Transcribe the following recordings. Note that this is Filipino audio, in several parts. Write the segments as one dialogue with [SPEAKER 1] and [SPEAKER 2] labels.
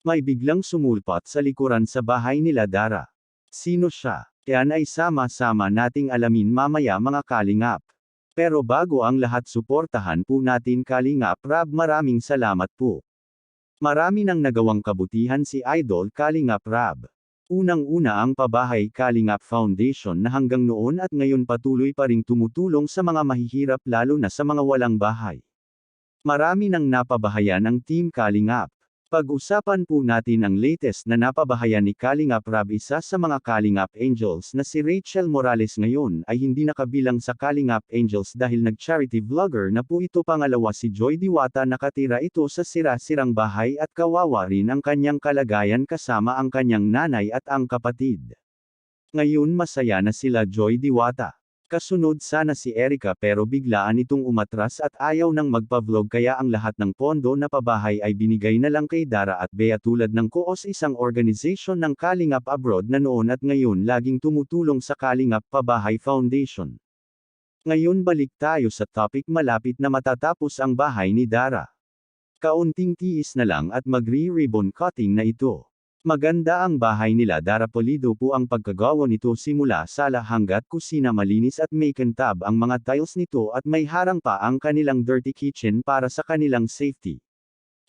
[SPEAKER 1] May biglang sumulpot sa likuran sa bahay nila Dara. Sino siya? Yan ay sama-sama nating alamin mamaya mga kalingap. Pero bago ang lahat, suportahan po natin Kalingap Rab. Maraming salamat po. Marami nang nagawang kabutihan si Idol Kalingap Rab. Unang-una ang Pabahay Kalingap Foundation na hanggang noon at ngayon patuloy pa ring tumutulong sa mga mahihirap lalo na sa mga walang bahay. Marami nang napabahayan ng Team Kalingap. Pag-usapan po natin ang latest na napabahayan ni Kalingap Rab. Isa sa mga Kalingap Angels na si Rachel Morales ngayon ay hindi nakabilang sa Kalingap Angels dahil nag-charity vlogger na po ito. Pangalawa si Joy Diwata, nakatira ito sa sira-sirang bahay at kawawa rin ang kanyang kalagayan kasama ang kanyang nanay at ang kapatid. Ngayon masaya na sila Joy Diwata. Kasunod sana si Erica pero biglaan itong umatras at ayaw nang magpa-vlog kaya ang lahat ng pondo na pabahay ay binigay na lang kay Dara at Bea tulad ng COOS, isang organization ng Kalingap abroad na noon at ngayon laging tumutulong sa Kalingap Pabahay Foundation. Ngayon balik tayo sa topic, malapit na matatapos ang bahay ni Dara. Kaunting tiis na lang at magre-ribbon cutting na ito. Maganda ang bahay nila Dara, polido po ang pagkagawa nito simula sala hanggat kusina, malinis at may kintab ang mga tiles nito at may harang pa ang kanilang dirty kitchen para sa kanilang safety.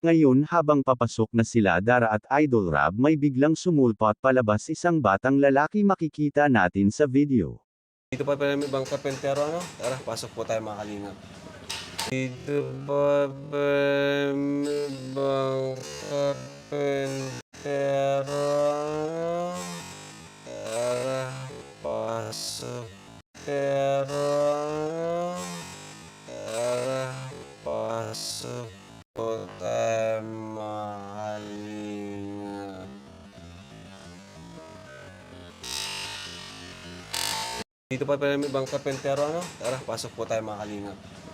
[SPEAKER 1] Ngayon habang papasok na sila Dara at Idol Rab, may biglang sumulpot palabas isang batang lalaki, makikita natin sa video.
[SPEAKER 2] Dito pa pala may ibang karpentero, ano? Tara, pasok po tayo mga kalingap. Dito pa pala may ibang karpentero, ano? Tara, pasok. Pero, ano? Tara, pasok po tayo mga kalingap. Dito pa pala may ibang karpentero, ano? Tara, pasok po tayo mga kalingap.